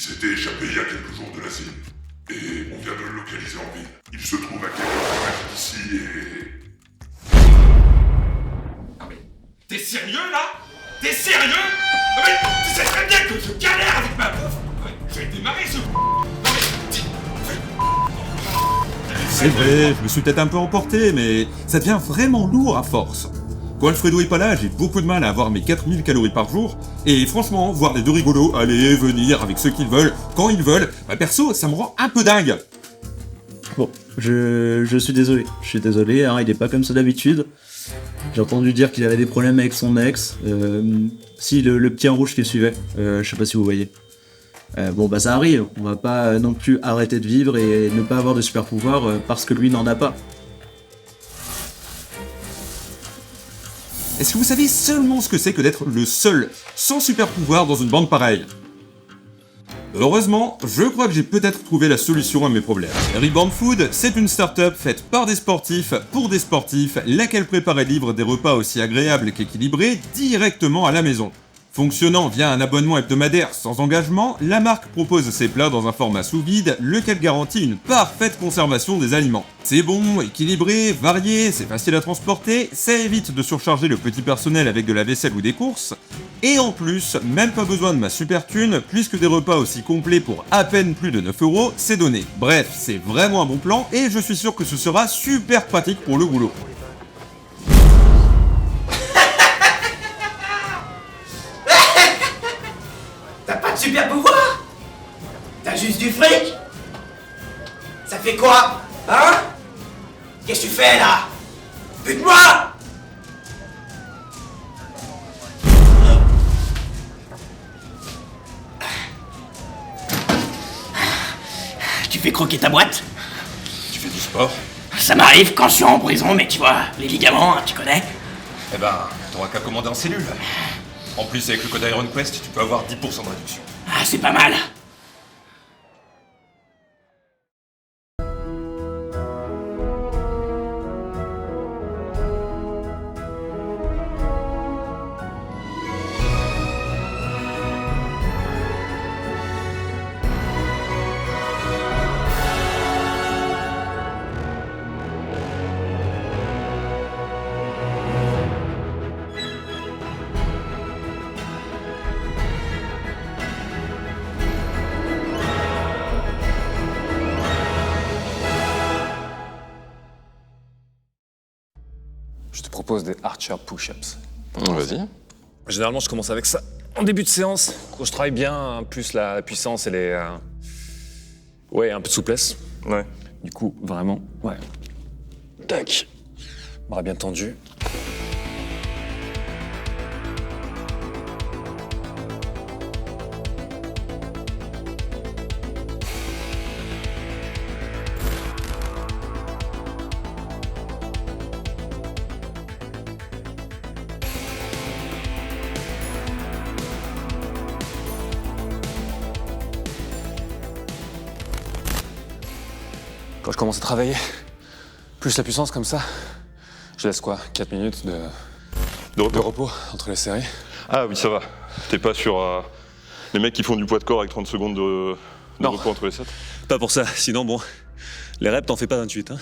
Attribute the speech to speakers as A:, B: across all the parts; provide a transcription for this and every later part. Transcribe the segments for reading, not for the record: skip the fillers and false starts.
A: s'était échappé il y a quelques jours de la cellule. Et on vient de le localiser en ville. Il se trouve à quelques kilomètres d'ici et...
B: Ah mais... T'es sérieux là? T'es sérieux? Non mais tu sais très bien que je galère avec ma bouffe. Je vais démarrer ce... Non mais...
C: C'est vrai, je me suis peut-être un peu emporté, mais ça devient vraiment lourd à force. Quand Alfredo est pas là, j'ai beaucoup de mal à avoir mes 4000 calories par jour, et franchement, voir les deux rigolos aller et venir avec ceux qu'ils veulent, quand ils veulent, bah perso, ça me rend un peu dingue.
D: Bon, je suis désolé. Je suis désolé, hein, il est pas comme ça d'habitude. J'ai entendu dire qu'il avait des problèmes avec son ex. Si, le petit en rouge qui le suivait. Je sais pas si vous voyez. Bon bah ça arrive, on va pas non plus arrêter de vivre et ne pas avoir de super pouvoir parce que lui n'en a pas.
C: Est-ce que vous savez seulement ce que c'est que d'être le seul, sans super pouvoir dans une bande pareille? Heureusement, je crois que j'ai peut-être trouvé la solution à mes problèmes. Reborn Food, c'est une start-up faite par des sportifs, pour des sportifs, laquelle prépare et livre des repas aussi agréables qu'équilibrés directement à la maison. Fonctionnant via un abonnement hebdomadaire sans engagement, la marque propose ses plats dans un format sous vide, lequel garantit une parfaite conservation des aliments. C'est bon, équilibré, varié, c'est facile à transporter, ça évite de surcharger le petit personnel avec de la vaisselle ou des courses, et en plus, même pas besoin de ma super thune, puisque des repas aussi complets pour à peine plus de 9€, c'est donné. Bref, c'est vraiment un bon plan, et je suis sûr que ce sera super pratique pour le boulot.
E: T'as pas de super pouvoir? T'as juste du fric? Ça fait quoi? Hein? Qu'est-ce que tu fais là? Bute-moi! Tu fais croquer ta boîte?
B: Tu fais du sport?
E: Ça m'arrive quand je suis en prison, mais tu vois, les ligaments, hein, tu connais?
B: Eh ben, t'auras qu'à commander en cellule. En plus, avec le code IronQuest, tu peux avoir 10% de réduction.
E: Ah, c'est pas mal.
F: Je te propose des Archer push-ups.
G: Vas-y.
F: Généralement, je commence avec ça en début de séance. Quand je travaille bien, plus la puissance et les... Ouais, un peu de souplesse.
G: Ouais.
F: Du coup, vraiment, ouais. Tac. Bras bien tendu. Quand je commence à travailler, plus la puissance comme ça, je laisse quoi? 4 minutes de repos entre les séries.
G: Ah oui, ça va. T'es pas sur les mecs qui font du poids de corps avec 30 secondes de
F: Non.
G: repos entre les sets?
F: Pas pour ça, sinon bon, les reps t'en fais pas 28. Hein.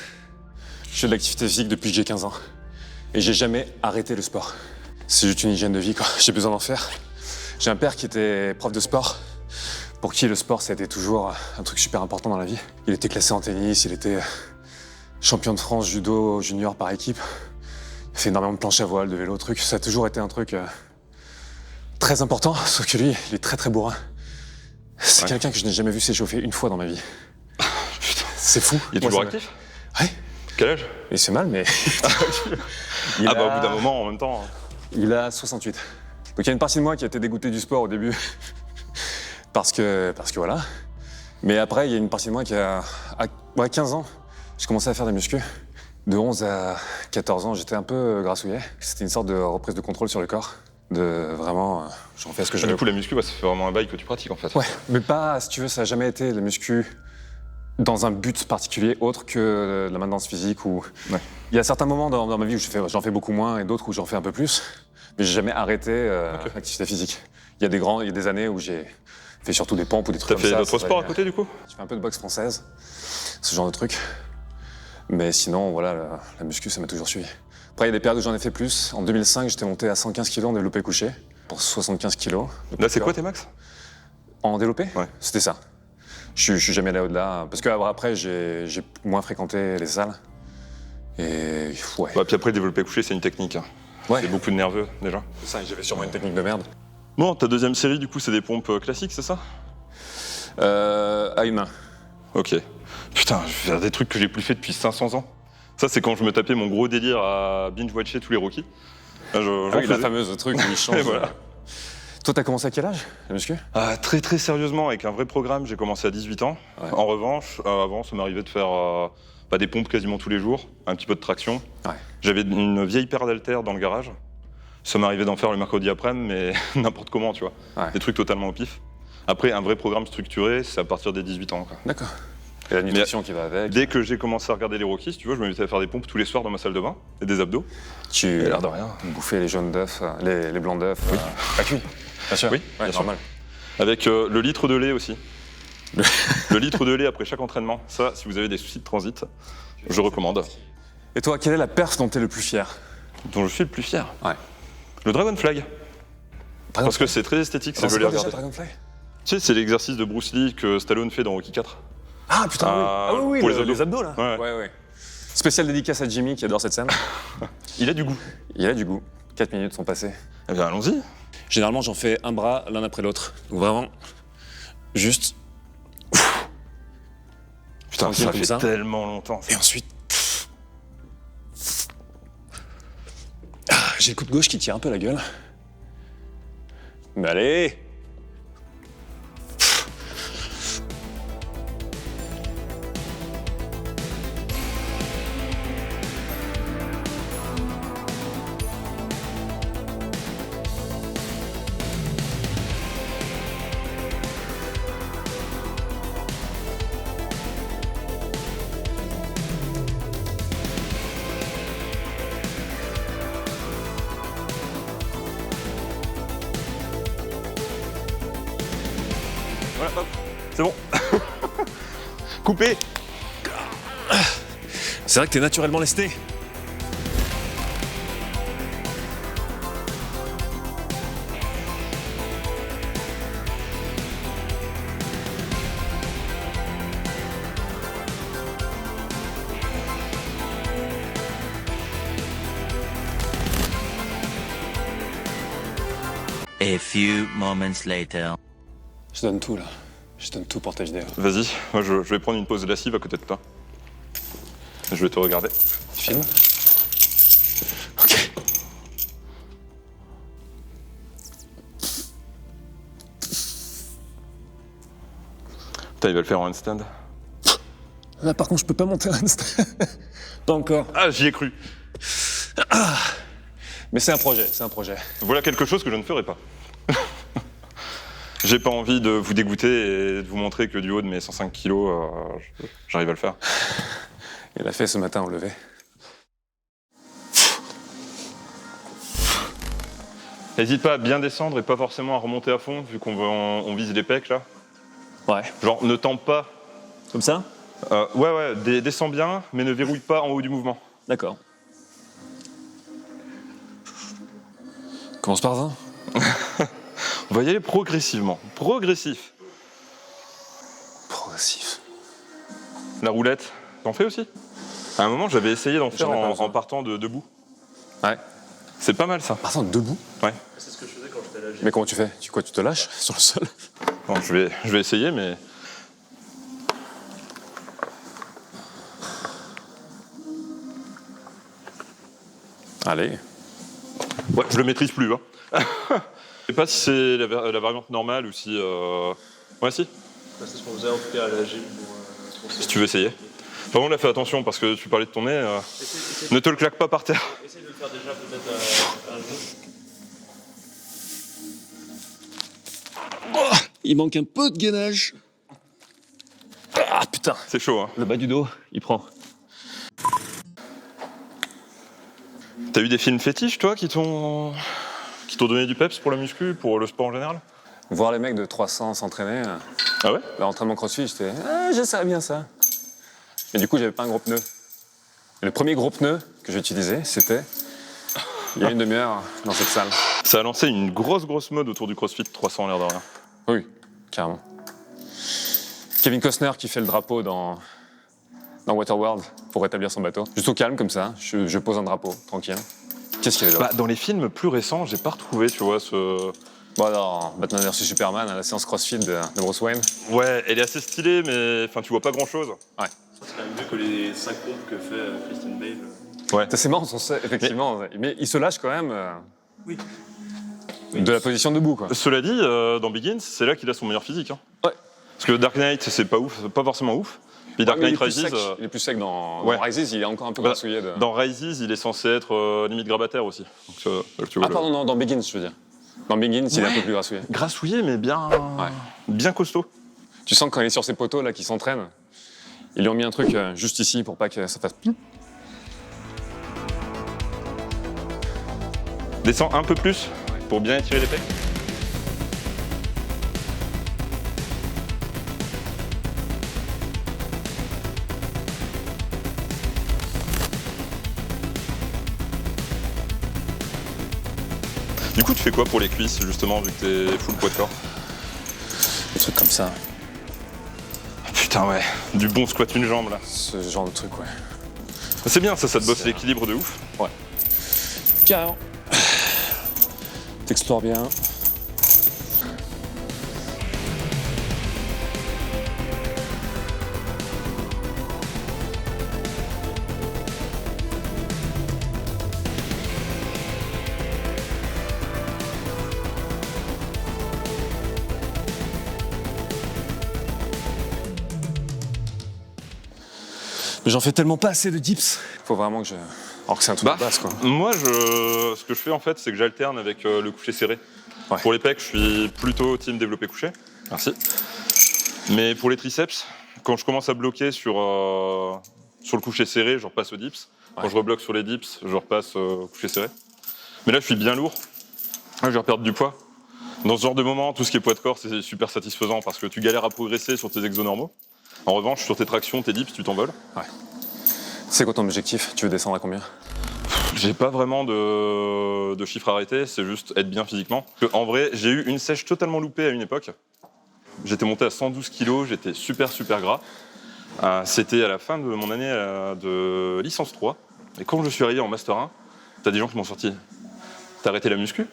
F: Je fais de l'activité physique depuis que j'ai 15 ans. Et j'ai jamais arrêté le sport. C'est juste une hygiène de vie, quoi. J'ai besoin d'en faire. J'ai un père qui était prof de sport, pour qui le sport, ça a été toujours un truc super important dans la vie. Il était classé en tennis, il était champion de France judo junior par équipe. Il fait énormément de planche à voile, de vélo, truc. Ça a toujours été un truc très important, sauf que lui, il est très très bourrin. C'est quelqu'un que je n'ai jamais vu s'échauffer une fois dans ma vie.
G: Putain.
F: C'est fou.
G: Il est
F: Moi,
G: toujours
F: ça
G: actif?
F: Ouais.
G: Quel âge?
F: Il se fait mal, mais...
G: Au bout d'un moment, en même temps.
F: Il a 68. Donc il y a une partie de moi qui a été dégoûtée du sport au début. parce que voilà. Mais après, il y a une partie de moi qui a... À 15 ans, j'ai commencé à faire des muscu. De 11 à 14 ans, j'étais un peu grassouillet. C'était une sorte de reprise de contrôle sur le corps. De vraiment, j'en fais ce que je veux.
G: Du coup, la muscu, ça fait vraiment un bail que tu pratiques en fait.
F: Ouais, mais pas, si tu veux, ça n'a jamais été la muscu dans un but particulier autre que la maintenance physique ou...
G: Ouais.
F: Il y a certains moments dans ma vie où j'en fais beaucoup moins et d'autres où j'en fais un peu plus, mais j'ai jamais arrêté l'activité physique. Il y a des années où j'ai Fais surtout des pompes ou des trucs
G: T'as
F: comme ça.
G: fait d'autres
F: ça
G: sports
F: va-
G: à côté du coup?
F: Je fais un peu de boxe française, ce genre de truc. Mais sinon, voilà, la muscu, ça m'a toujours suivi. Après, il y a des périodes où j'en ai fait plus. En 2005, j'étais monté à 115 kg en développé couché, pour 75 kg.
G: Là, c'est quoi tes max?
F: En développé?
G: Ouais.
F: C'était ça. Je suis jamais allé au-delà. Parce que après, j'ai moins fréquenté les salles. Et ouais.
G: Bah, puis après, développer couché, c'est une technique. Hein.
F: Ouais.
G: C'est beaucoup de nerveux déjà.
F: C'est ça, j'avais sûrement une technique de merde.
G: Bon, ta deuxième série, du coup, c'est des pompes classiques, c'est ça?
F: À une main.
G: Ok. Putain, je vais faire des trucs que j'ai plus fait depuis 500 ans. Ça, c'est quand je me tapais mon gros délire à binge-watcher tous les Rockies. Là, j'en
F: Ah oui, la
G: faisais.
F: fameuse truc où il change.
G: Et voilà.
F: Toi, t'as commencé à quel âge, la muscu?
G: Ah, très très sérieusement, avec un vrai programme, j'ai commencé à 18 ans.
F: Ouais.
G: En revanche, avant, ça m'arrivait de faire des pompes quasiment tous les jours, un petit peu de traction.
F: Ouais.
G: J'avais une vieille paire d'haltères dans le garage. Ça m'arrivait d'en faire le mercredi après-midi, mais n'importe comment, tu vois.
F: Ouais.
G: Des trucs totalement au pif. Après, un vrai programme structuré, c'est à partir des 18 ans, quoi.
F: D'accord. Et la nutrition qui va avec.
G: Dès que j'ai commencé à regarder les Rockies, si tu vois, je me mettais à faire des pompes tous les soirs dans ma salle de bain, et des abdos.
F: Tu
G: Et l'air de rien.
F: bouffais les jaunes d'œufs, les blancs d'œufs.
G: Oui.
F: Pas cuits. Bien sûr.
G: Oui,
F: Ouais,
G: bien sûr.
F: normal.
G: Avec le litre de lait aussi. Le litre de lait après chaque entraînement. Ça, si vous avez des soucis de transit, je recommande.
F: Et toi, quelle est la perf dont t'es le plus fier?
G: Dont je suis le plus fier.
F: Ouais.
G: Le Dragon Flag. Parce que c'est très esthétique, c'est joli à regarder.
F: Dragonfly?
G: Tu sais, c'est l'exercice de Bruce Lee que Stallone fait dans Rocky 4.
F: Ah putain, oui. Ah oui,
G: pour
F: les abdos là.
G: Ouais.
F: Ouais. Spéciale dédicace à Jimmy qui adore cette scène.
G: Il a du goût.
F: Il a du goût. 4 minutes sont passées.
G: Eh bien, allons-y.
F: Généralement, j'en fais un bras l'un après l'autre. Donc vraiment, juste.
G: Putain,
F: Tranquille
G: ça
F: comme
G: fait
F: ça.
G: tellement longtemps.
F: Et ensuite. Ah, j'ai le coup de gauche qui tire un peu la gueule. Mais allez!
G: Voilà, hop. C'est bon. Coupé.
F: C'est vrai que t'es naturellement lesté.
H: A few moments later.
F: Je donne tout là. Je donne tout pour ta vidéo.
G: Vas-y, moi je vais prendre une pause lascive à côté de toi. Je vais te regarder.
F: Tu filmes? Ok.
G: Putain, il va le faire en handstand.
F: Là par contre, je peux pas monter un handstand. Pas encore.
G: Ah, j'y ai cru.
F: Mais c'est un projet, c'est un projet.
G: Voilà quelque chose que je ne ferai pas. J'ai pas envie de vous dégoûter et de vous montrer que du haut de mes 105 kilos, j'arrive à le faire.
F: Il l'a fait ce matin au lever.
G: N'hésite pas à bien descendre et pas forcément à remonter à fond, vu on vise les pecs là.
F: Ouais.
G: Genre, ne tente pas.
F: Comme ça?
G: Ouais, descends bien, mais ne verrouille pas en haut du mouvement.
F: D'accord. Commence par 20.
G: On va y aller progressivement. Progressif.
F: Progressif.
G: La roulette, t'en fais aussi? À un moment, j'avais essayé d'en faire
F: J'en ai pas besoin.
G: en partant de debout.
F: Ouais.
G: C'est pas mal ça.
F: Par debout?
G: Ouais.
F: Mais comment tu fais? Tu te lâches sur le sol?
G: Bon, je vais essayer, mais.
F: Allez.
G: Ouais, je le maîtrise plus. Hein. Je sais pas si c'est la variante normale ou si. Ouais, si.
I: C'est ce qu'on faisait en tout cas à la gym pour
G: Si tu veux essayer. Par contre, là, fais attention parce que tu parlais de ton nez. Ne te le claque pas par terre.
I: Essaye de le faire déjà peut-être un jour.
F: Il manque un peu de gainage. Ah putain.
G: C'est chaud, hein.
F: Le bas du dos, il prend.
G: T'as eu des films fétiches, toi, qui t'ont donné du peps pour la muscu, pour le sport en général?
F: Voir les mecs de 300 s'entraîner,
G: Ah ouais?
F: l'entraînement crossfit, j'étais « je sais bien ça ». Mais du coup, j'avais pas un gros pneu. Et le premier gros pneu que j'ai utilisé, c'était il y a une demi-heure dans cette salle.
G: Ça a lancé une grosse mode autour du CrossFit 300 l'air de rien.
F: Oui, carrément. Kevin Costner qui fait le drapeau dans Waterworld pour rétablir son bateau. Juste au calme comme ça, je pose un drapeau, tranquille. Qu'est-ce qu'il y avait là?
G: Dans les films plus récents, j'ai pas retrouvé, tu vois, ce...
F: Bon, dans Batman vs Superman, la séance CrossFit de Bruce Wayne.
G: Ouais, elle est assez stylée, mais enfin, tu vois pas grand-chose.
F: Ouais.
I: C'est quand même mieux que les 5 pompes que fait Christian Bale.
G: Ouais.
F: C'est marrant, effectivement. Mais il se lâche quand même
I: Oui.
F: de la position debout, quoi.
G: Cela dit, dans Begins, c'est là qu'il a son meilleur physique. Hein.
F: Ouais.
G: Parce que Dark Knight, c'est pas ouf, pas forcément ouf. Puis Dark
F: Ouais,
G: Knight Rises...
F: Il est plus sec dans
G: Ouais.
F: Rises, il est encore un peu
G: Bah,
F: grassouillé.
G: Dans Rises, il est censé être limite grabataire aussi. Donc, tu vois,
F: Ah pardon, non, dans Begins, je veux dire. Dans Begins, il est un peu plus grassouillé.
G: grassouillé, mais bien costaud.
F: Tu sens que quand il est sur ses poteaux, là, qui s'entraîne, ils lui ont mis un truc juste ici pour pas que ça fasse...
G: Descends un peu plus pour bien étirer les pecs. Du coup, tu fais quoi pour les cuisses, justement, vu que t'es full poids de corps?
F: Des trucs comme ça,
G: Putain, ouais. Du bon squat une jambe, là.
F: ce genre de truc, ouais.
G: C'est bien, ça te bosse l'équilibre de ouf.
F: Ouais. Carrément. T'explores bien. Mais j'en fais tellement pas assez de dips. Faut vraiment que je... Alors que c'est un truc de base, quoi.
G: Moi, ce que je fais, en fait, c'est que j'alterne avec le couché serré.
F: Ouais.
G: Pour les pecs, je suis plutôt team développé couché. Merci. Mais pour les triceps, quand je commence à bloquer sur le couché serré, je repasse au dips. Quand je rebloque sur les dips, je repasse au couché serré. Mais là, je suis bien lourd. Là, je vais perdre du poids. Dans ce genre de moment, tout ce qui est poids de corps, c'est super satisfaisant parce que tu galères à progresser sur tes exos normaux. En revanche, sur tes tractions, tes dips, tu t'envoles.
F: Ouais. C'est quoi ton objectif? Tu veux descendre à combien?
G: J'ai pas vraiment de chiffre arrêté, c'est juste être bien physiquement. En vrai, j'ai eu une sèche totalement loupée à une époque. J'étais monté à 112 kilos, j'étais super gras. C'était à la fin de mon année de licence 3. Et quand je suis arrivé en Master 1, t'as des gens qui m'ont sorti. T'as arrêté la muscu?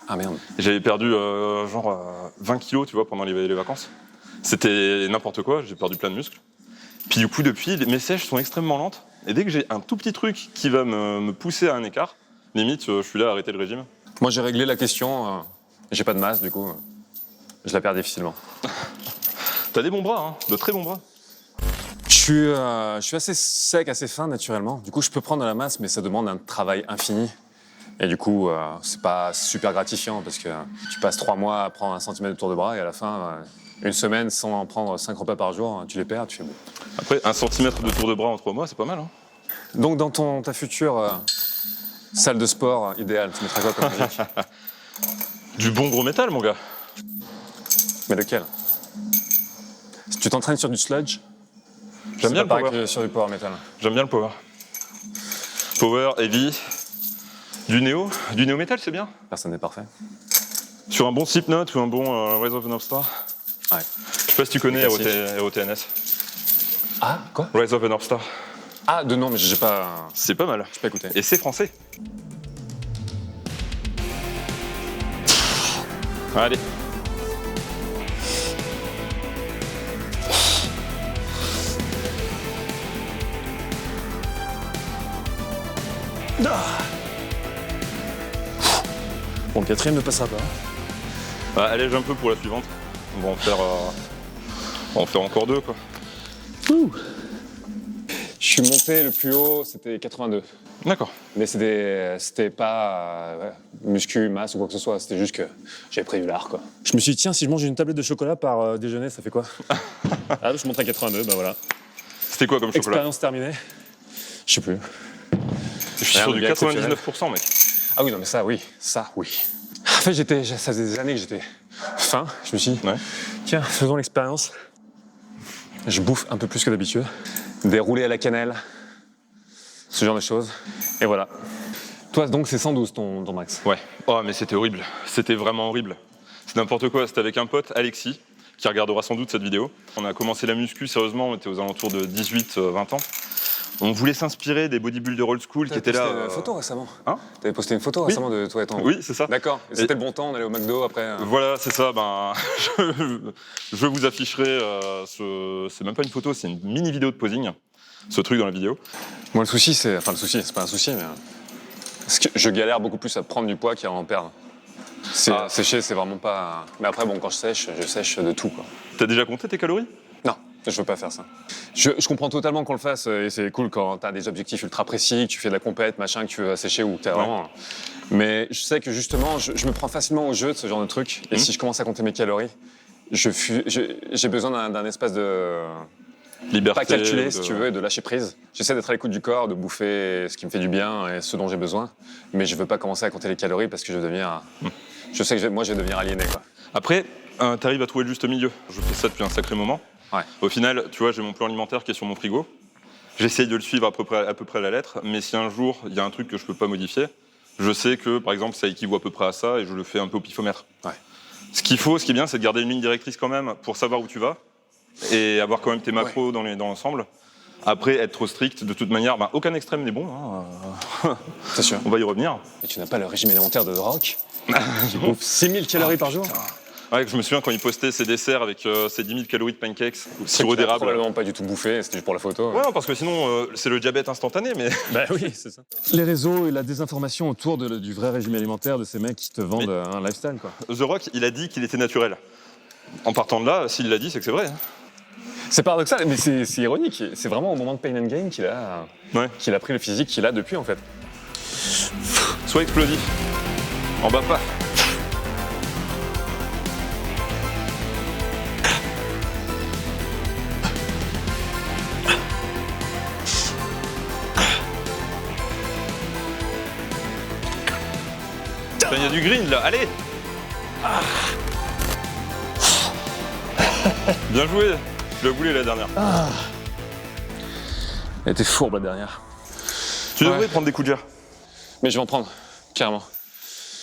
F: Ah merde.
G: Et j'avais perdu 20 kilos, tu vois, pendant les vacances. C'était n'importe quoi, j'ai perdu plein de muscles. Puis du coup, depuis, mes sèches sont extrêmement lentes. Et dès que j'ai un tout petit truc qui va me pousser à un écart, limite, je suis là à arrêter le régime.
F: Moi, j'ai réglé la question. J'ai pas de masse, du coup. Je la perds difficilement.
G: T'as des bons bras, hein, de très bons bras.
F: Je suis assez sec, assez fin, naturellement. Du coup, je peux prendre de la masse, mais ça demande un travail infini. Et du coup, c'est pas super gratifiant parce que tu passes 3 mois à prendre 1 centimètre de tour de bras et à la fin, une semaine sans en prendre 5 repas par jour, tu les perds, tu fais bon.
G: Après, 1 centimètre de tour de bras en 3 mois, c'est pas mal. Hein.
F: Donc, dans ta future salle de sport idéale, tu mettras quoi comme musique?
G: Du bon gros métal, mon gars.
F: Mais lequel? Si tu t'entraînes sur du sludge,
G: J'aime bien le
F: pareil
G: power.
F: que sur du power metal.
G: J'aime bien le power. Power, heavy, du néo métal, c'est bien.
F: Personne n'est parfait.
G: Sur un bon Slipknot ou un bon Rise of the North Star.
F: Ouais.
G: Je sais pas si tu connais ROTNS.
F: Ah, quoi?
G: Rise of the North Star.
F: Ah, de nom, mais j'ai pas
G: mal.
F: J'ai pas écouté.
G: Et c'est français. Allez.
F: Bon, le 4e ne passera pas.
G: Bah, allège un peu pour la suivante. On va en faire encore 2, quoi.
F: Je suis monté le plus haut, c'était 82.
G: D'accord.
F: Mais c'était pas muscu, masse ou quoi que ce soit, c'était juste que j'avais prévu l'art, quoi. Je me suis dit, tiens, si je mange une tablette de chocolat par déjeuner, ça fait quoi? Ah, je monte à 82, bah voilà.
G: C'était quoi comme chocolat?
F: Expérience terminée. Je sais plus.
G: Je suis sur du 99%, mec.
F: Ah oui, non, mais ça, oui. fait, ça faisait des années que j'étais faim. Je me suis dit, tiens, faisons l'expérience. Je bouffe un peu plus que d'habitude. Des roulés à la cannelle, ce genre de choses. Et voilà. Toi, donc, c'est 112 ton max.
G: Ouais. Oh, mais c'était horrible. C'était vraiment horrible. C'est n'importe quoi. C'était avec un pote, Alexis, qui regardera sans doute cette vidéo. On a commencé la muscu, sérieusement, on était aux alentours de 18-20 ans. On voulait s'inspirer des bodybuilders old school qui étaient là.
F: T'avais posté une photo récemment.
G: Hein?
F: T'avais posté une photo récemment de toi et ton...
G: Oui, c'est ça.
F: D'accord. Et c'était le bon temps, on allait au McDo après.
G: Voilà, c'est ça. Ben, je vous afficherai. C'est même pas une photo, c'est une mini vidéo de posing. Ce truc dans la vidéo.
F: Moi, le souci, c'est pas un souci, mais parce que je galère beaucoup plus à prendre du poids qu'à en perdre. Sécher, c'est vraiment pas. Mais après, bon, quand je sèche de tout, quoi.
G: T'as déjà compté tes calories?
F: Non, je veux pas faire ça. Je comprends totalement qu'on le fasse et c'est cool quand t'as des objectifs ultra précis, que tu fais de la compète, machin, que tu veux sécher ou que t'as vraiment. Mais je sais que justement, je me prends facilement au jeu de ce genre de truc. Et si je commence à compter mes calories, j'ai besoin d'un espace de
G: liberté,
F: pas calculer, si tu veux, et de lâcher prise. J'essaie d'être à l'écoute du corps, de bouffer ce qui me fait du bien et ce dont j'ai besoin. Mais je veux pas commencer à compter les calories parce que je vais devenir. Je sais que je vais devenir aliéné, quoi.
G: Après, t'arrives à trouver le juste milieu. Je fais ça depuis un sacré moment.
F: Ouais.
G: Au final, tu vois, j'ai mon plan alimentaire qui est sur mon frigo. J'essaye de le suivre à peu près à la lettre, mais si un jour, il y a un truc que je peux pas modifier, je sais que, par exemple, ça équivaut à peu près à ça et je le fais un peu au pifomètre.
F: Ouais.
G: Ce qui est bien, c'est de garder une ligne directrice quand même pour savoir où tu vas et avoir quand même tes macros dans l'ensemble. Après, être trop strict, de toute manière, aucun extrême n'est bon. Hein.
F: C'est sûr.
G: On va y revenir.
F: Et tu n'as pas le régime alimentaire de The Rock qui bouffe 6000 calories par jour.
G: Ouais, je me souviens quand il postait ses desserts avec ses 10 000 calories de pancakes, sirop d'érable.
F: Probablement pas du tout bouffé, c'était juste pour la photo.
G: Ouais, non, parce que sinon, c'est le diabète instantané, mais...
F: Bah oui, c'est ça. Les réseaux et la désinformation autour du vrai régime alimentaire de ces mecs qui te vendent un lifestyle, quoi.
G: The Rock, il a dit qu'il était naturel. En partant de là, s'il l'a dit, c'est que c'est vrai.
F: C'est paradoxal, mais c'est ironique. C'est vraiment au moment de Pain and Gain qu'il a pris le physique qu'il a depuis, en fait.
G: Sois explosif. En bas pas. Il y a du green là, allez. Bien joué. Tu l'as voulu la dernière.
F: Elle était fourbe la dernière.
G: Tu devrais prendre des coups de gère.
F: Mais je vais en prendre, carrément.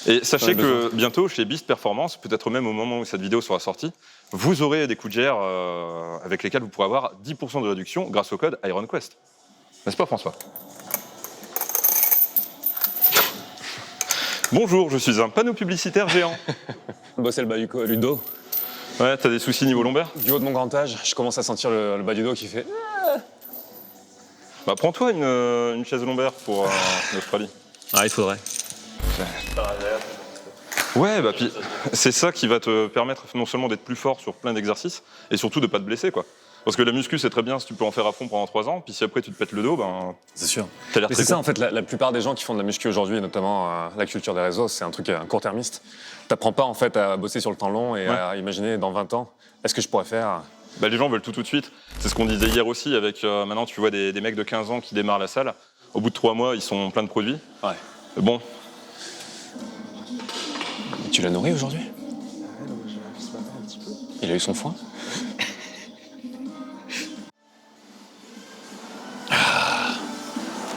G: Et sachez que bientôt, chez Beast Performance, peut-être même au moment où cette vidéo sera sortie, vous aurez des coups de gère avec lesquels vous pourrez avoir 10% de réduction grâce au code IronQuest. N'est-ce pas, François? Bonjour, je suis un panneau publicitaire géant.
F: Bosser le bas du dos.
G: Ouais, t'as des soucis niveau lombaire?
F: Du haut de mon grand âge, je commence à sentir le bas du dos qui fait...
G: Bah prends-toi une chaise lombaire pour l'Australie.
F: Ah, il faudrait.
G: Ouais, bah puis c'est ça qui va te permettre non seulement d'être plus fort sur plein d'exercices, et surtout de pas te blesser, quoi. Parce que la muscu, c'est très bien si tu peux en faire à fond pendant 3 ans, puis si après tu te pètes le dos, ben...
F: C'est sûr.
G: T'as l'air
F: Mais
G: très
F: c'est ça,
G: con.
F: en fait, la plupart des gens qui font de la muscu aujourd'hui, et notamment la culture des réseaux, c'est un truc court-termiste. T'apprends pas, en fait, à bosser sur le temps long et à imaginer dans 20 ans, est-ce que je pourrais faire...
G: Bah les gens veulent tout de suite. C'est ce qu'on disait hier aussi, avec maintenant tu vois des mecs de 15 ans qui démarrent la salle. Au bout de 3 mois, ils sont plein de produits.
F: Ouais.
G: Bon.
F: Tu l'as nourri aujourd'hui? Il a eu son foin?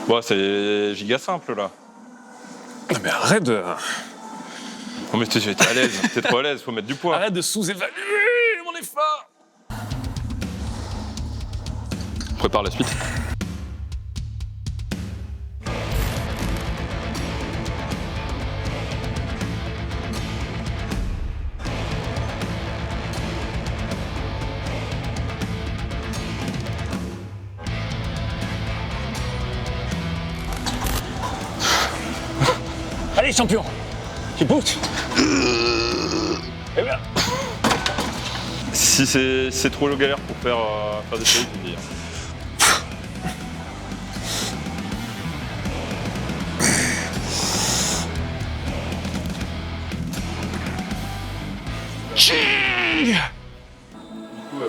G: Bon, c'est giga simple là.
F: Non mais arrête de...
G: Non mais t'es à l'aise, t'es trop à l'aise, faut mettre du poids.
F: Arrête de sous-évaluer mon effort.
G: Prépare la suite.
F: Allez champion, tu bootes. Eh bien.
G: Si c'est trop galère pour faire des séries, tu me dis.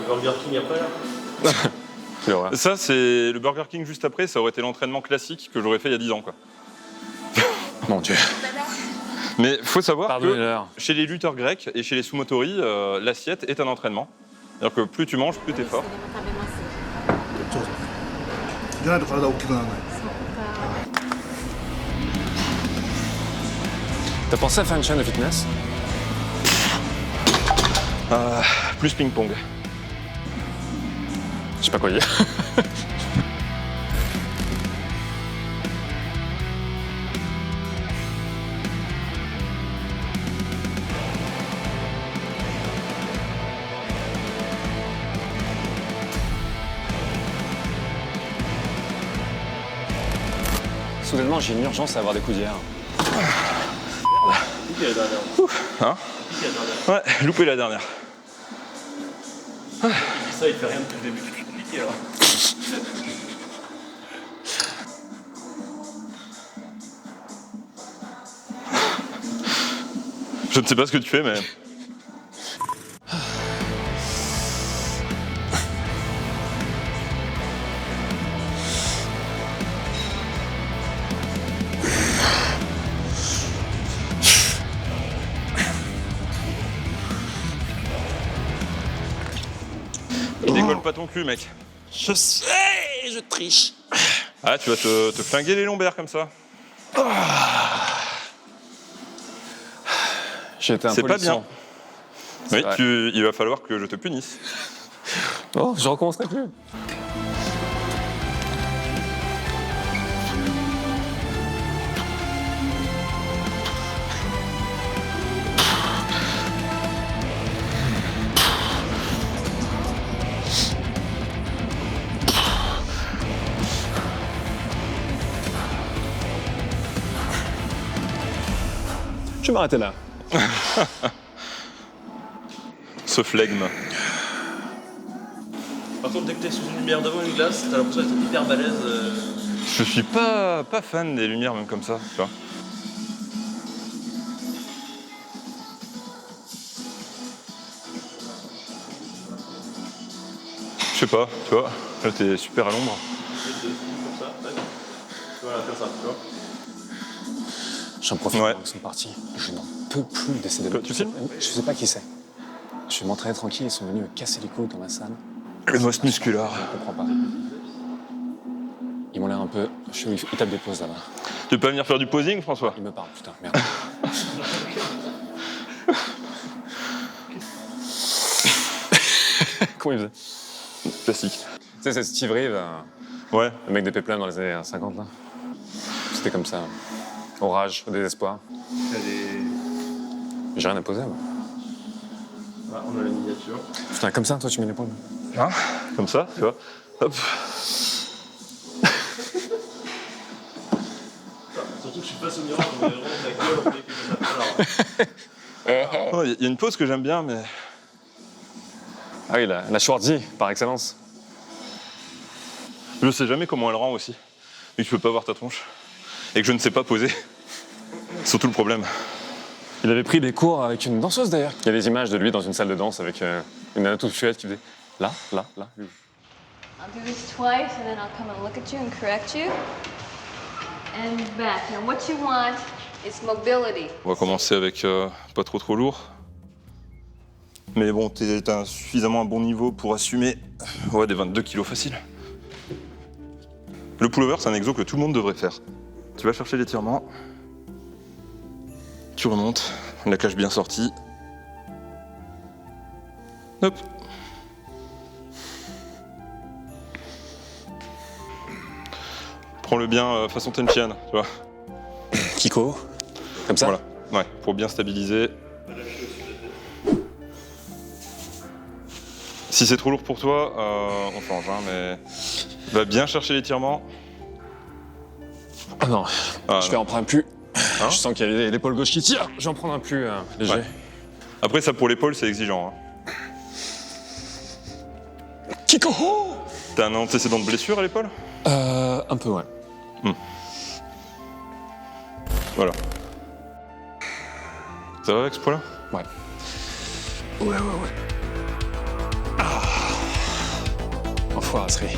I: Burger King après là.
G: Ça, c'est le Burger King juste après, ça aurait été l'entraînement classique que j'aurais fait il y a 10 ans, quoi.
F: Mon Dieu.
G: Mais faut savoir
F: Pardonnez-leur.
G: que chez les lutteurs grecs et chez les sumotori, l'assiette est un entraînement. C'est-à-dire que plus tu manges, plus t'es fort.
J: じゃないと体大きくならない。
F: T'as pensé à faire une chaîne de fitness?
G: Plus ping-pong.
F: Je sais pas quoi dire. Soudainement, j'ai une urgence à avoir des coups d'hier.
I: Qui est la dernière?
G: Hein?
I: Qui est la dernière?
G: Ouais, loupé la dernière.
I: Il dit ça, il fait rien depuis le début. Compliqué alors.
G: Je ne sais pas ce que tu fais, mais... Il décolle pas ton cul, mec.
F: Je sais, je triche.
G: Ah, tu vas te flinguer les lombaires comme ça.
F: J'ai été un
G: C'est pas
F: polisson.
G: bien. Oui,
F: vrai.
G: il va falloir que je te punisse.
F: Oh, je recommencerai plus. Je vais m'arrêter là.
G: Ce flegme.
I: Par contre, dès que t'es sous une lumière devant une glace, t'as l'impression d'être hyper balèze.
G: Je suis pas fan des lumières même comme ça, tu vois. Je sais pas, tu vois, là t'es super à l'ombre.
I: Comme ça, tac. Voilà, comme ça, tu vois.
F: J'en profite
G: Ouais.
F: pendant qu'ils sont partis. Je n'en peux plus de ces
G: Quoi, tu filmes?
F: Je sais pas qui c'est. Je vais m'entraîner tranquille, ils sont venus me casser les couilles dans ma salle.
G: Les muscles musculaires.
F: Je comprends pas. Ils m'ont l'air un peu chelou, ils tapent des pauses là-bas.
G: Tu veux pas venir faire du posing, François?
F: Ils me parlent, putain, merde. Comment il faisait?
G: Classique.
F: Tu sais, c'est Steve Reeve,
G: Ouais.
F: le mec des Péplum dans les années 50 là. C'était comme ça. Orage, au désespoir.
I: Il y a des...
F: J'ai rien à poser, moi.
I: Ah, on a la miniature.
F: Putain, comme ça, toi, tu mets l'épaule.
G: Hein? Comme ça, tu vois. Hop.
I: Surtout que je suis face au miroir, on est vraiment de la gueule, on fait que ça. Alors,
G: Il y a une pose que j'aime bien, mais...
F: Ah oui, la Schwarzy, par excellence.
G: Je sais jamais comment elle rend aussi. Et que tu peux pas voir ta tronche. Et que je ne sais pas poser. C'est surtout le problème.
F: Il avait pris des cours avec une danseuse d'ailleurs. Il y a des images de lui dans une salle de danse avec une nana toute fluette qui faisait là, là, là.
K: I'll do this twice and then I'll come and look at you and correct you. And back. And what you want is mobility.
G: On va commencer avec pas trop lourd. Mais bon, t'as suffisamment un bon niveau pour assumer des 22 kilos faciles. Le pullover, c'est un exo que tout le monde devrait faire. Tu vas chercher l'étirement. Tu remontes, la cage bien sortie. Hop. Prends-le bien façon Tenchian, tu vois.
F: Kiko, comme ça.
G: Voilà, ouais, pour bien stabiliser. Si c'est trop lourd pour toi, on change, hein, mais va bien chercher l'étirement.
F: Ah non,
G: Ah,
F: je vais
G: non.
F: en prendre un plus.
G: Hein?
F: Je sens qu'il y a l'épaule gauche qui tire. Je vais en prendre un plus léger.
G: Ouais. Après, ça pour l'épaule, c'est exigeant. Hein.
F: Kiko.
G: T'as un antécédent de blessure à l'épaule?
F: Un peu, ouais.
G: Voilà. Ça va avec ce poids-là?
F: Ouais. Ouais. Ah. Enfoirasserie.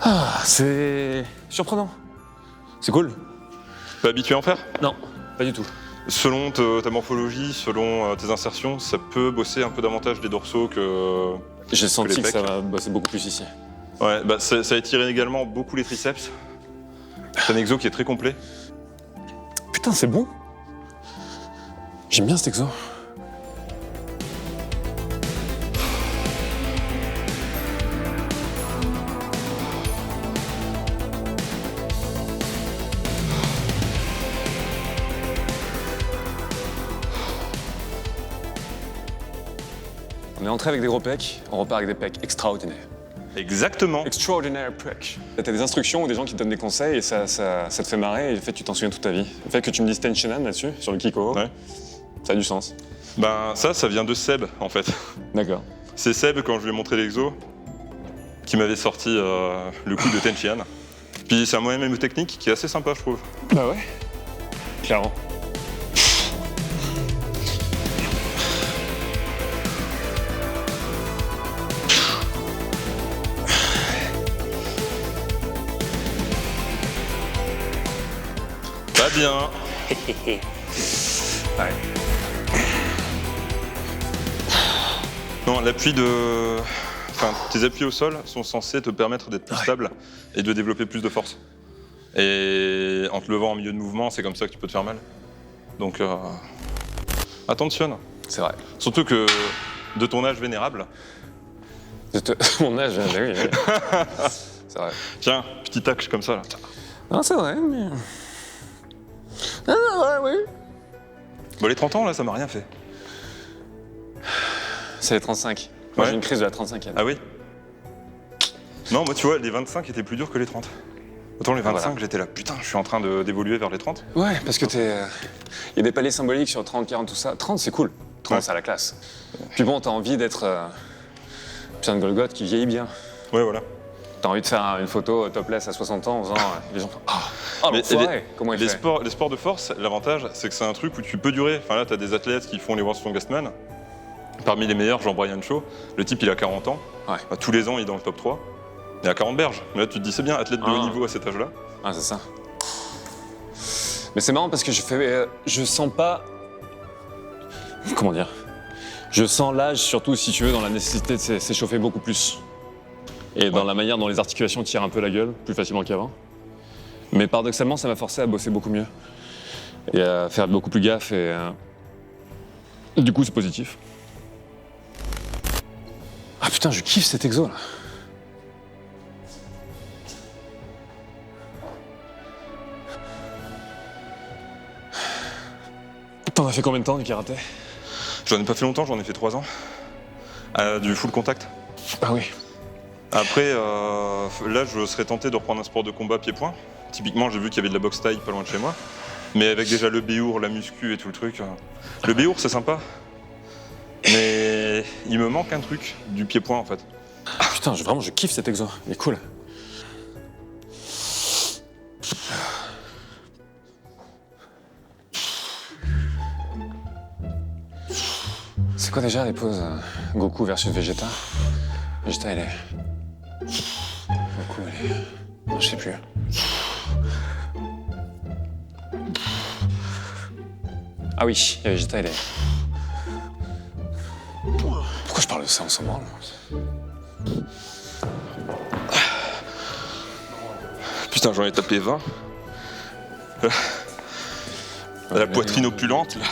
F: Ah, c'est surprenant. C'est cool.
G: Pas habitué à en faire?
F: Non, pas du tout.
G: Selon ta morphologie, selon tes insertions, ça peut bosser un peu davantage les dorsaux que.
F: J'ai senti
G: les
F: que
G: pecs.
F: ça va bosser beaucoup plus ici.
G: Ouais, bah ça étire également beaucoup les triceps. C'est un exo qui est très complet.
F: Putain, c'est bon. J'aime bien cet exo. On est entré avec des gros pecs, on repart avec des pecs extraordinaires.
G: Exactement.
F: Extraordinaire pecs. T'as des instructions ou des gens qui te donnent des conseils et ça te fait marrer et en fait tu t'en souviens toute ta vie. Le fait que tu me dises Tenshinhan là-dessus, sur le Kiko,
G: Ouais.
F: ça a du sens.
G: Ben ça vient de Seb en fait.
F: D'accord.
G: C'est Seb, quand je lui ai montré l'exo, qui m'avait sorti le coup de Tenshinhan. Puis c'est un moyen mémotechnique qui est assez sympa, je trouve.
F: Bah ouais. Clairement.
G: Pas bien.
F: Ouais.
G: Non, l'appui de... Enfin, tes appuis au sol sont censés te permettre d'être plus stable et de développer plus de force. Et en te levant en milieu de mouvement, c'est comme ça que tu peux te faire mal. Donc, attentionne.
F: C'est vrai.
G: Surtout que de ton âge vénérable...
F: Mon âge, oui. C'est vrai.
G: Tiens, petit tac comme ça, là.
F: Non, c'est vrai, mais... Ah, ouais, oui.
G: Bon, les 30 ans, là, ça m'a rien fait.
F: C'est les 35. Moi,
G: Ouais.
F: j'ai une crise de la 35e.
G: Ah oui? Non, moi, tu vois, les 25 étaient plus durs que les 30. Autant les 25,
F: voilà.
G: j'étais là, putain, je suis en train d'évoluer vers les 30.
F: Ouais, parce que il y a des paliers symboliques sur 30, 40, tout ça. 30, c'est cool. 30,
G: Ouais.
F: c'est à la classe. Puis bon, t'as envie d'être putain de Golgoth qui vieillit bien.
G: Ouais, voilà.
F: T'as envie de faire une photo topless à 60 ans en faisant... les gens font « Ah,
G: Mais
F: l'enfoiré, comment il
G: les
F: fait ?»
G: sports de force, l'avantage, c'est que c'est un truc où tu peux durer. Enfin là, t'as des athlètes qui font les World's Strongest Man. Parmi les meilleurs, Jean-Brian Shaw. Le type, il a 40 ans.
F: Ouais.
G: Bah, tous les ans, il est dans le top 3. Il a 40 berges. Mais là, tu te dis, c'est bien, athlète de haut niveau à cet âge-là.
F: Ah, c'est ça. Mais c'est marrant parce que je sens pas... Comment dire? Je sens l'âge, surtout, si tu veux, dans la nécessité de s'échauffer beaucoup plus. Et dans la manière dont les articulations tirent un peu la gueule, plus facilement qu'avant. Mais paradoxalement, ça m'a forcé à bosser beaucoup mieux. Et à faire beaucoup plus gaffe et... Du coup, c'est positif. Ah putain, je kiffe cet exo, là. T'en as fait combien de temps du karaté?
G: J'en ai pas fait longtemps, j'en ai fait 3 ans. Du full contact.
F: Ah oui.
G: Après, là, je serais tenté de reprendre un sport de combat pied-point. Typiquement, j'ai vu qu'il y avait de la boxe thaï pas loin de chez moi. Mais avec déjà le béour, la muscu et tout le truc. Le béour, c'est sympa. Mais il me manque un truc du pied-point, en fait.
F: Ah putain, je kiffe cet exo. Il est cool. C'est quoi déjà les poses Goku versus Vegeta? Vegeta, il est... Goku, il est... Non, je sais plus. Ah oui, et Vegeta, il est... Pourquoi je parle de ça en ce moment?
G: Putain, j'en ai tapé 20. La poitrine opulente, là.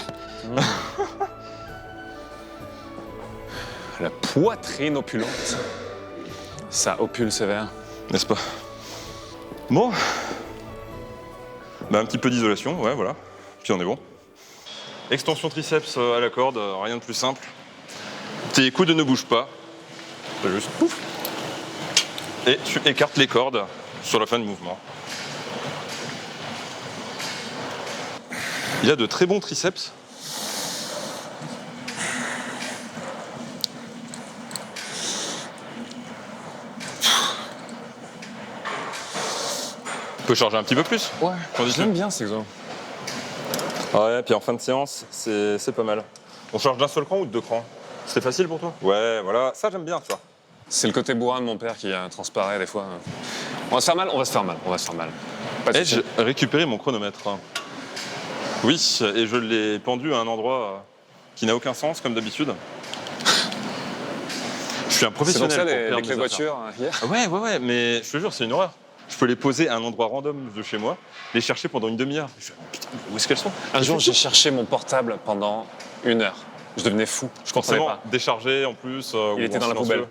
F: La poitrine opulente. Ça opule sévère.
G: N'est-ce pas? Bon. Bah, un petit peu d'isolation, ouais, voilà. Puis on est bon. Extension triceps à la corde, rien de plus simple. Tes coudes ne bougent pas. C'est juste pouf. Et tu écartes les cordes sur la fin du mouvement. Il a de très bons triceps. On peut charger un petit peu plus.
F: Ouais, j'aime bien ces exos.
G: Ouais, puis en fin de séance, c'est pas mal. On charge d'un seul cran ou de 2 crans? C'est facile pour toi? Ouais, voilà, ça j'aime bien, tu vois.
F: C'est le côté bourrin de mon père qui transparaît des fois. On va se faire mal, on va se faire mal, on va se faire mal. Pas de
G: Et
F: soucis.
G: j'ai récupéré mon chronomètre. Oui, et je l'ai pendu à un endroit qui n'a aucun sens, comme d'habitude. Je suis un
F: C'est
G: professionnel
F: donc ça
G: pour
F: les
G: perdre
F: clés de
G: mes affaires.
F: voiture hier.
G: Ouais, mais je te jure, c'est une horreur. Je peux les poser à un endroit random de chez moi, les chercher pendant une demi-heure. Je me dis, putain, où est-ce qu'elles sont?
F: Un jour, j'ai cherché mon portable pendant 1 heure. Je devenais fou, je comprenais
G: Forcément,
F: pas.
G: déchargé en plus.
F: Il était dans la poubelle.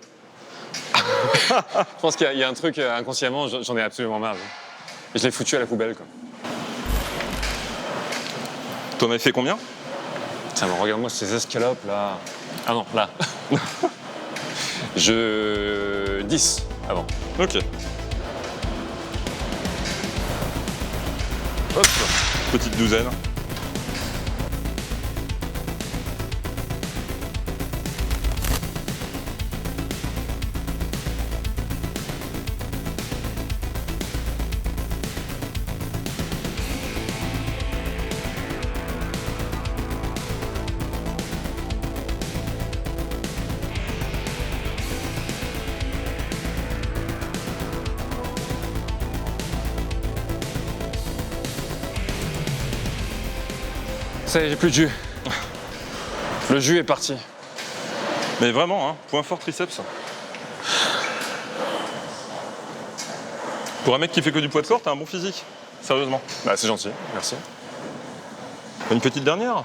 F: Je pense qu'il y a un truc inconsciemment, j'en ai absolument marre. Et je l'ai foutu à la poubelle, quoi.
G: T'en avais fait combien?
F: Tiens, mais regarde-moi ces escalopes là. Ah non, là. 10 avant.
G: Ok. Hop, petite douzaine.
F: Ça y est, j'ai plus de jus. Le jus est parti.
G: Mais vraiment, hein, point fort triceps. Pour un mec qui fait que du poids de corps, t'as un bon physique. Sérieusement.
F: Bah, c'est gentil, merci.
G: Une petite dernière?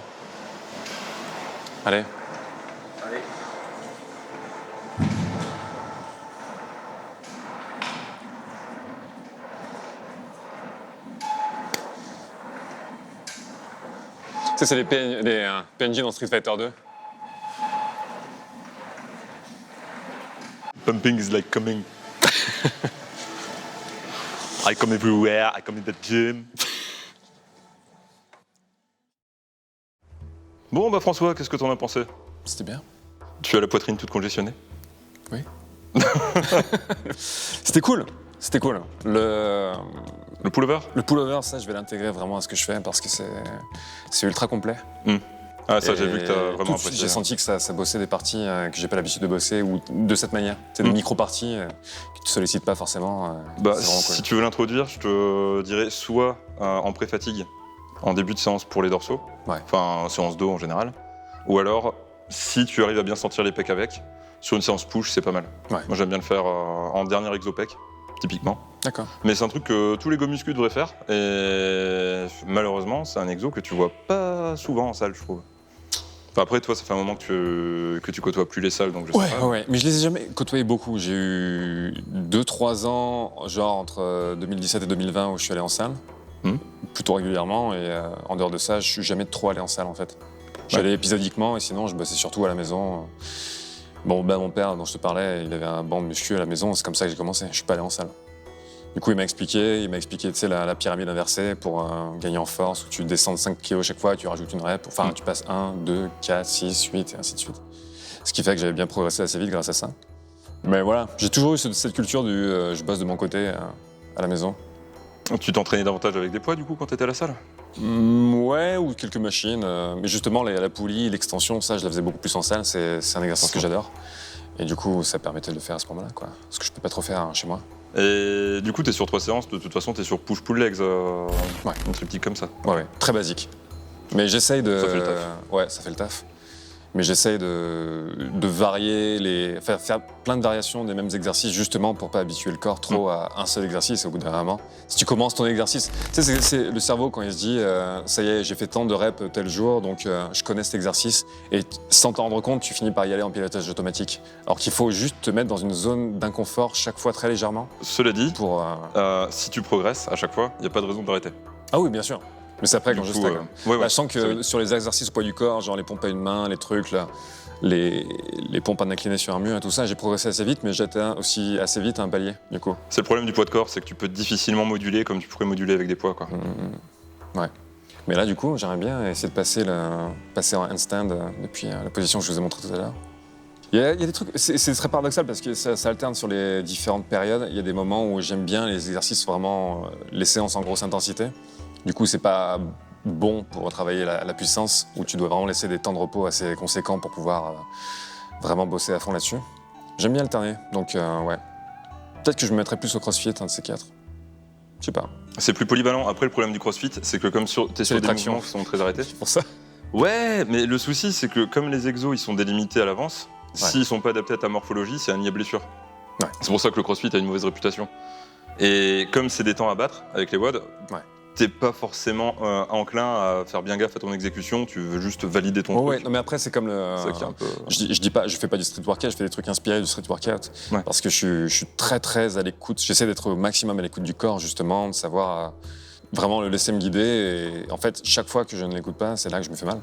F: Allez. Ça, c'est les PNJ dans Street Fighter 2.
G: Pumping is like coming. I come everywhere, I come in the gym. Bon bah François, qu'est-ce que t'en as pensé?
F: C'était bien.
G: Tu as la poitrine toute congestionnée?
F: Oui. C'était cool. C'était cool.
G: Le pullover?
F: Le pullover, ça, je vais l'intégrer vraiment à ce que je fais parce que c'est ultra complet.
G: Ah ça, j'ai
F: Et
G: vu que t'as vraiment
F: tout de suite,
G: apprécié.
F: j'ai senti que ça bossait des parties que j'ai pas l'habitude de bosser ou de cette manière. C'est des micro-parties qui te sollicitent pas forcément.
G: Bah,
F: c'est vraiment cool.
G: si tu veux l'introduire, je te dirais soit en pré-fatigue, en début de séance pour les dorsaux, enfin séance dos en général, ou alors si tu arrives à bien sentir les pecs avec, sur une séance push, c'est pas mal.
F: Ouais.
G: Moi j'aime bien le faire en dernier exo-pec, typiquement.
F: D'accord.
G: Mais c'est un truc que tous les go muscu devraient faire, et malheureusement, c'est un exo que tu vois pas souvent en salle, je trouve. Enfin, après, toi, ça fait un moment que tu côtoies plus les salles, donc je sais pas.
F: Ouais, mais je les ai jamais côtoyés beaucoup. J'ai eu 2-3 ans, genre entre 2017 et 2020, où je suis allé en salle, plutôt régulièrement, et en dehors de ça, je suis jamais trop allé en salle, en fait. J'allais épisodiquement, et sinon, je bossais surtout à la maison. Bon, ben, mon père, dont je te parlais, il avait un banc de muscu à la maison, c'est comme ça que j'ai commencé. Je suis pas allé en salle. Du coup, il m'a expliqué, tu sais, la pyramide inversée pour gagner en force, où tu descends de 5 kilos chaque fois et tu rajoutes une rep. Enfin, tu passes 1, 2, 4, 6, 8 et ainsi de suite. Ce qui fait que j'avais bien progressé assez vite grâce à ça. Mais voilà, j'ai toujours eu cette culture du je bosse de mon côté à la maison.
G: Tu t'entraînais davantage avec des poids, du coup, quand t'étais à la salle?
F: Ouais, ou quelques machines. Mais justement, la poulie, l'extension, ça, je la faisais beaucoup plus en salle. C'est un exercice que j'adore. Et du coup, ça permettait de le faire à ce moment-là, quoi. Ce que je peux pas trop faire chez moi.
G: Et du coup, t'es sur 3 séances, de toute façon, t'es sur push-pull legs, un triptyque comme ça.
F: Ouais, très basique. Mais j'essaye de...
G: Ça fait le taf.
F: Ouais, ça fait le taf. Mais j'essaye de varier, faire plein de variations des mêmes exercices, justement pour pas habituer le corps trop à un seul exercice au bout d'un moment. Si tu commences ton exercice, tu sais, c'est le cerveau quand il se dit ça y est, j'ai fait tant de reps tel jour, donc je connais cet exercice, et sans t'en rendre compte, tu finis par y aller en pilotage automatique. Alors qu'il faut juste te mettre dans une zone d'inconfort chaque fois très légèrement.
G: Cela dit,
F: pour,
G: si tu progresses à chaque fois, il n'y a pas de raison d'arrêter.
F: Ah oui, bien sûr. Mais c'est après quand je stagne.
G: Ouais,
F: je sens que sur les exercices au poids du corps, genre les pompes à une main, les trucs là, les pompes en incliné sur un mur et tout ça, j'ai progressé assez vite, mais j'atteins aussi assez vite un palier, du coup.
G: C'est le problème du poids de corps, c'est que tu peux difficilement moduler comme tu pourrais moduler avec des poids, quoi.
F: Ouais. Mais là, du coup, j'aimerais bien essayer de passer en handstand depuis la position que je vous ai montrée tout à l'heure. Il y a des trucs, c'est très paradoxal parce que ça alterne sur les différentes périodes. Il y a des moments où j'aime bien les exercices vraiment, les séances en grosse intensité. Du coup, c'est pas bon pour travailler la puissance, où tu dois vraiment laisser des temps de repos assez conséquents pour pouvoir vraiment bosser à fond là-dessus. J'aime bien alterner, donc ouais. Peut-être que je me mettrais plus au crossfit, un de ces 4. Je sais pas.
G: C'est plus polyvalent. Après, le problème du crossfit, c'est que comme t'es sur
F: les
G: des
F: tractions
G: mouvements qui sont très arrêtés.
F: C'est pour ça.
G: Ouais, mais le souci, c'est que comme les exos, ils sont délimités à l'avance, s'ils sont pas adaptés à ta morphologie, c'est un nid à blessure.
F: Ouais.
G: C'est pour ça que le crossfit a une mauvaise réputation. Et comme c'est des temps à battre avec les WOD, t'es pas forcément enclin à faire bien gaffe à ton exécution, tu veux juste valider ton truc.
F: Ouais, non mais après c'est comme le...
G: C'est ça qui est un peu...
F: je dis pas, je fais pas du street workout, je fais des trucs inspirés du street workout. Parce que je suis très très à l'écoute, j'essaie d'être au maximum à l'écoute du corps justement, de savoir vraiment le laisser me guider. Et en fait, chaque fois que je ne l'écoute pas, c'est là que je me fais mal.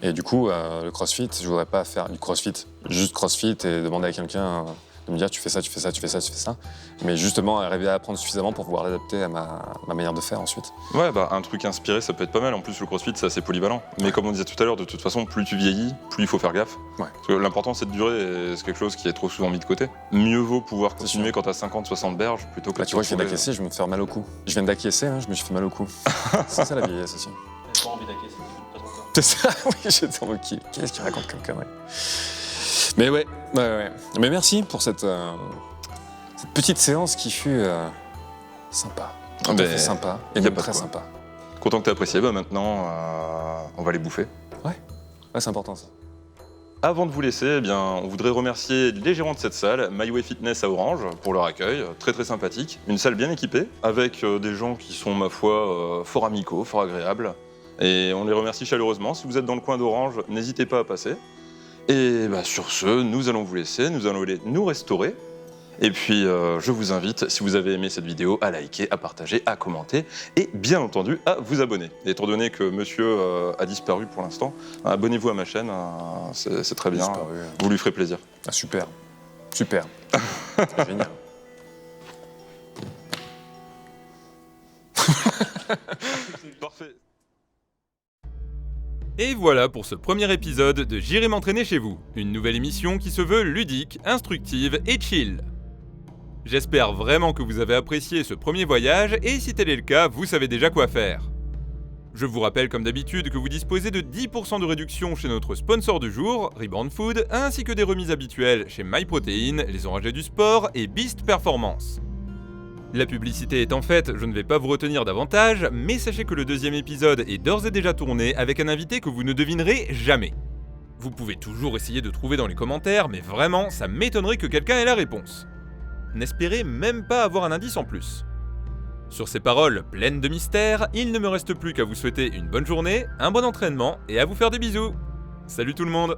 F: Et du coup, le crossfit, je voudrais pas faire du crossfit, juste crossfit et demander à quelqu'un de me dire tu fais ça, tu fais ça, tu fais ça, tu fais ça. Mais justement, arriver à apprendre suffisamment pour pouvoir l'adapter à ma manière de faire ensuite.
G: Ouais, bah un truc inspiré, ça peut être pas mal. En plus, le crossfit, c'est assez polyvalent. Mais comme on disait tout à l'heure, de toute façon, plus tu vieillis, plus il faut faire gaffe. Parce que l'important, c'est de durer et c'est quelque chose qui est trop souvent mis de côté. Mieux vaut pouvoir continuer quand t'as 50-60 berges plutôt que...
F: Là, tu vois, je viens d'acquiescer, je vais me faire mal au cou. Je viens d'acquiescer, hein, je me suis fait mal au cou. C'est ça la vieillesse aussi.
I: T'as pas envie d'acquiescer, pas trop tard.
F: C'est ça, oui, j'étais en mode qu'est-ce qu'il raconte comme connerie. Mais ouais. Mais merci pour cette petite séance qui fut sympa. Tout à fait sympa et même très sympa.
G: Content que t'aies apprécié, bah maintenant on va les bouffer.
F: Ouais, c'est important ça.
G: Avant de vous laisser, eh bien, on voudrait remercier les gérants de cette salle, MyWay Fitness à Orange, pour leur accueil, très très sympathique. Une salle bien équipée, avec des gens qui sont, ma foi, fort amicaux, fort agréables. Et on les remercie chaleureusement. Si vous êtes dans le coin d'Orange, n'hésitez pas à passer. Et bah, sur ce, nous allons vous laisser, nous allons aller nous restaurer. Et puis, je vous invite, si vous avez aimé cette vidéo, à liker, à partager, à commenter et bien entendu à vous abonner. Et étant donné que monsieur a disparu pour l'instant, abonnez-vous à ma chaîne, c'est très bien, vous lui ferez plaisir.
F: Ah, super. Génial.
G: Parfait.
C: Et voilà pour ce premier épisode de J'irai m'entraîner chez vous, une nouvelle émission qui se veut ludique, instructive et chill. J'espère vraiment que vous avez apprécié ce premier voyage et si tel est le cas, vous savez déjà quoi faire. Je vous rappelle comme d'habitude que vous disposez de 10% de réduction chez notre sponsor du jour, Rebound Food, ainsi que des remises habituelles chez MyProtein, Les Enragés du Sport et Beast Performance. La publicité étant faite, je ne vais pas vous retenir davantage, mais sachez que le deuxième épisode est d'ores et déjà tourné avec un invité que vous ne devinerez jamais. Vous pouvez toujours essayer de trouver dans les commentaires, mais vraiment, ça m'étonnerait que quelqu'un ait la réponse. N'espérez même pas avoir un indice en plus. Sur ces paroles pleines de mystère, il ne me reste plus qu'à vous souhaiter une bonne journée, un bon entraînement et à vous faire des bisous. Salut tout le monde!